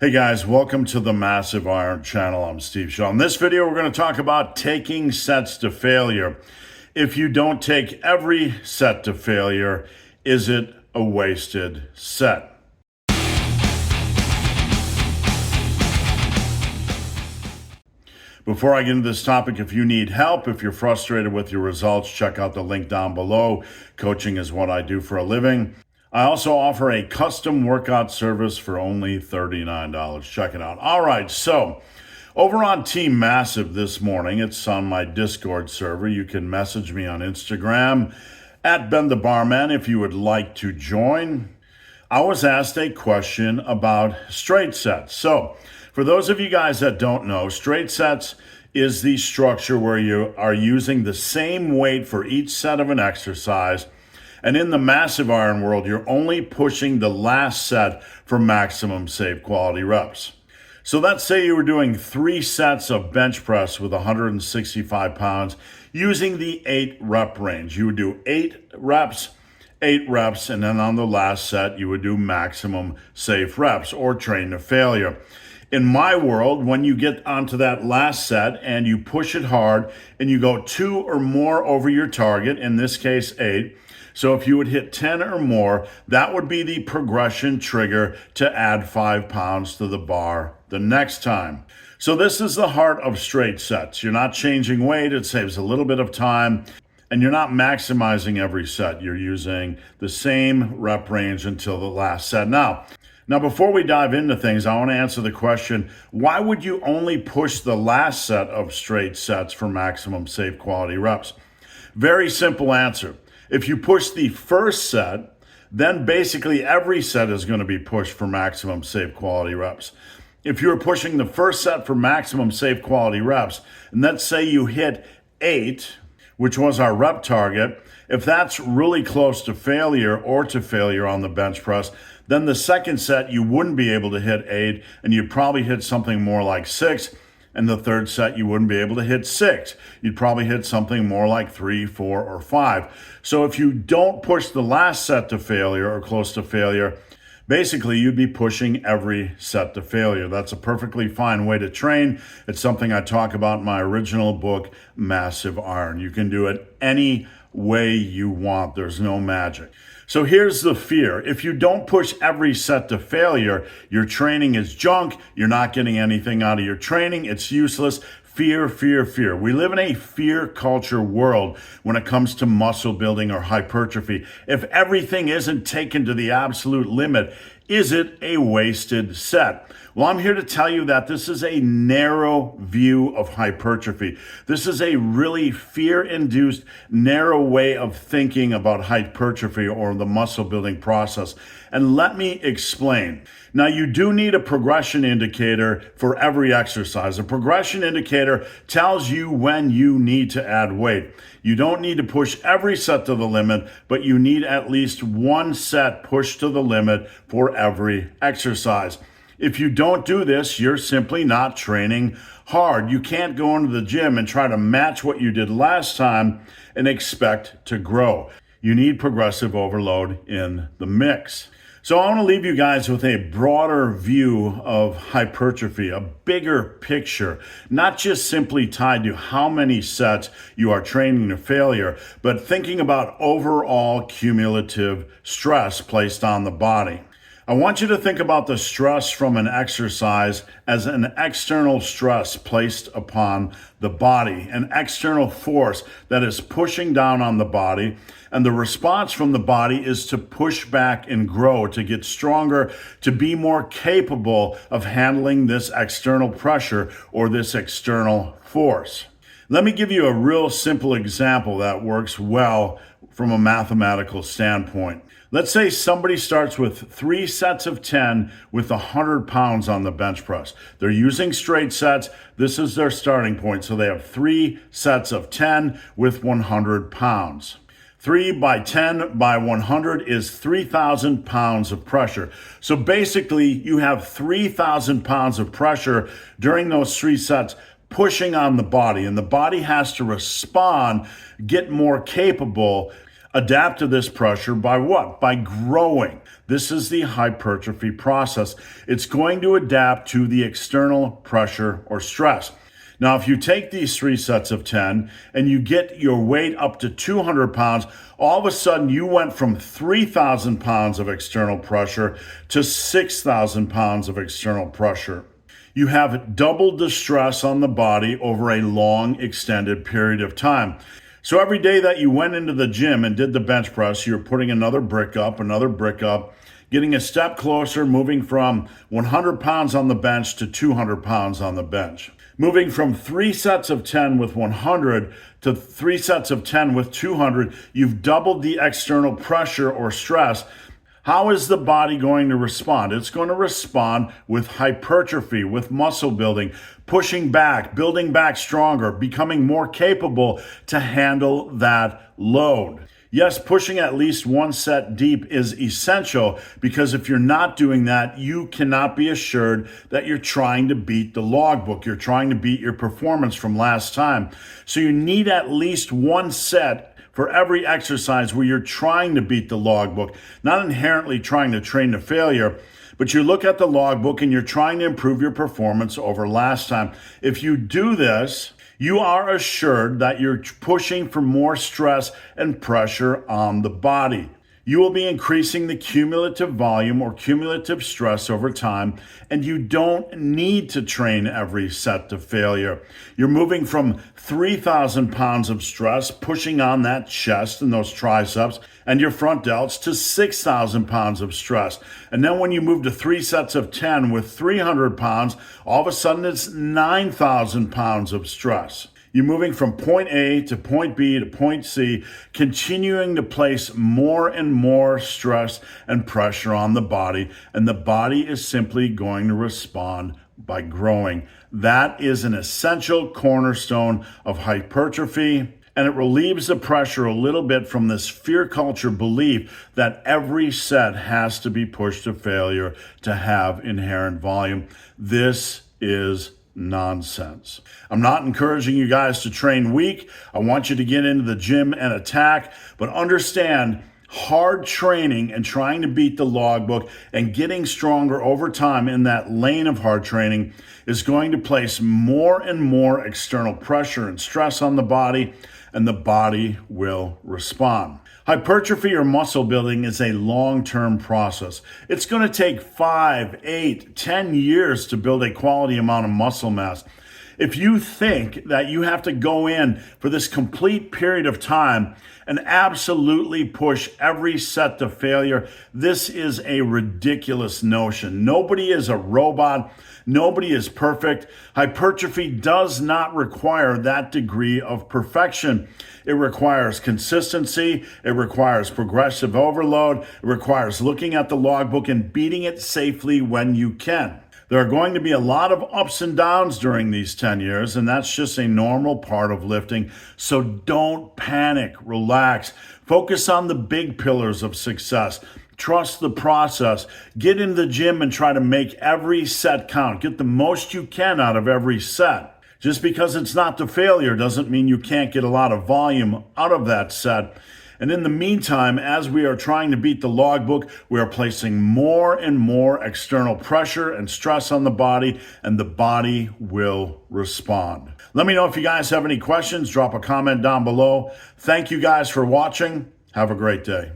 Hey guys, welcome to the Massive Iron channel. I'm Steve Shaw. In this video, we're going to talk about taking sets to failure. If you don't take every set to failure, is it a wasted set? Before I get into this topic, if you need help, if you're frustrated with your results, check out the link down below. Coaching is what I do for a living. I also offer a custom workout service for only $39. Check it out. All right, so over on Team Massive this morning, it's on my Discord server. You can message me on Instagram at Ben the Barman if you would like to join. I was asked a question about straight sets. So for those of you guys that don't know, straight sets is the structure where you are using the same weight for each set of an exercise. And in the massive iron world, you're only pushing the last set for maximum safe quality reps. So let's say you were doing 3 sets of bench press with 165 pounds using the 8 rep range. You would do 8 reps, and then on the last set, you would do maximum safe reps or train to failure. In my world, when you get onto that last set and you push it hard and you go 2 or more over your target, in this case 8, so if you would hit 10 or more, that would be the progression trigger to add 5 pounds to the bar the next time. So this is the heart of straight sets. You're not changing weight, it saves a little bit of time, and you're not maximizing every set. You're using the same rep range until the last set. Now, before we dive into things, I want to answer the question, why would you only push the last set of straight sets for maximum safe quality reps? Very simple answer. If you push the first set, then basically every set is going to be pushed for maximum safe quality reps. If you're pushing the first set for maximum safe quality reps, and let's say you hit 8, which was our rep target, if that's really close to failure or to failure on the bench press, then the second set you wouldn't be able to hit 8, and you'd probably hit something more like 6. And the third set, you wouldn't be able to hit 6. You'd probably hit something more like 3, 4, or 5. So if you don't push the last set to failure or close to failure, basically you'd be pushing every set to failure. That's a perfectly fine way to train. It's something I talk about in my original book, Massive Iron. You can do it any way you want. There's no magic. So here's the fear. If you don't push every set to failure, your training is junk. You're not getting anything out of your training. It's useless. Fear, fear, fear. We live in a fear culture world when it comes to muscle building or hypertrophy. If everything isn't taken to the absolute limit, is it a wasted set? Well, I'm here to tell you that this is a narrow view of hypertrophy. This is a really fear-induced, narrow way of thinking about hypertrophy or the muscle building process. And let me explain. Now, you do need a progression indicator for every exercise. A progression indicator tells you when you need to add weight. You don't need to push every set to the limit, but you need at least one set pushed to the limit for every exercise. If you don't do this, you're simply not training hard. You can't go into the gym and try to match what you did last time and expect to grow. You need progressive overload in the mix. So I want to leave you guys with a broader view of hypertrophy, a bigger picture, not just simply tied to how many sets you are training to failure, but thinking about overall cumulative stress placed on the body. I want you to think about the stress from an exercise as an external stress placed upon the body, an external force that is pushing down on the body, and the response from the body is to push back and grow, to get stronger, to be more capable of handling this external pressure or this external force. Let me give you a real simple example that works well from a mathematical standpoint. Let's say somebody starts with 3 sets of 10 with 100 pounds on the bench press. They're using straight sets. This is their starting point. So they have 3 sets of 10 with 100 pounds. 3 by 10 by 100 is 3,000 pounds of pressure. So basically, you have 3,000 pounds of pressure during those 3 sets pushing on the body, and the body has to respond, get more capable Adapt to this pressure by what? By growing. This is the hypertrophy process. It's going to adapt to the external pressure or stress. Now, if you take these 3 sets of 10 and you get your weight up to 200 pounds, all of a sudden you went from 3,000 pounds of external pressure to 6,000 pounds of external pressure. You have doubled the stress on the body over a long, extended period of time. So every day that you went into the gym and did the bench press, you're putting another brick up, getting a step closer, moving from 100 pounds on the bench to 200 pounds on the bench. Moving from 3 sets of 10 with 100 to 3 sets of 10 with 200, you've doubled the external pressure or stress. How is the body going to respond? It's going to respond with hypertrophy, with muscle building, pushing back, building back stronger, becoming more capable to handle that load. Yes, pushing at least 1 set deep is essential, because if you're not doing that, you cannot be assured that you're trying to beat the logbook. You're trying to beat your performance from last time. So you need at least 1 set for every exercise where you're trying to beat the logbook, not inherently trying to train to failure, but you look at the logbook and you're trying to improve your performance over last time. If you do this, you are assured that you're pushing for more stress and pressure on the body. You will be increasing the cumulative volume or cumulative stress over time, and you don't need to train every set to failure. You're moving from 3,000 pounds of stress, pushing on that chest and those triceps and your front delts, to 6,000 pounds of stress. And then when you move to 3 sets of 10 with 300 pounds, all of a sudden it's 9,000 pounds of stress. You're moving from point A to point B to point C, continuing to place more and more stress and pressure on the body, and the body is simply going to respond by growing. That is an essential cornerstone of hypertrophy, and it relieves the pressure a little bit from this fear culture belief that every set has to be pushed to failure to have inherent volume. This is nonsense. I'm not encouraging you guys to train weak. I want you to get into the gym and attack, but understand, hard training and trying to beat the logbook and getting stronger over time in that lane of hard training is going to place more and more external pressure and stress on the body, and the body will respond. Hypertrophy or muscle building is a long-term process. It's going to take 5, 8, 10 years to build a quality amount of muscle mass. If you think that you have to go in for this complete period of time and absolutely push every set to failure, this is a ridiculous notion. Nobody is a robot. Nobody is perfect. Hypertrophy does not require that degree of perfection. It requires consistency. It requires progressive overload. It requires looking at the logbook and beating it safely when you can. There are going to be a lot of ups and downs during these 10 years, and that's just a normal part of lifting. So don't panic, relax, focus on the big pillars of success. Trust the process. Get in the gym and try to make every set count. Get the most you can out of every set. Just because it's not the failure doesn't mean you can't get a lot of volume out of that set. And in the meantime, as we are trying to beat the logbook, we are placing more and more external pressure and stress on the body, and the body will respond. Let me know if you guys have any questions. Drop a comment down below. Thank you guys for watching. Have a great day.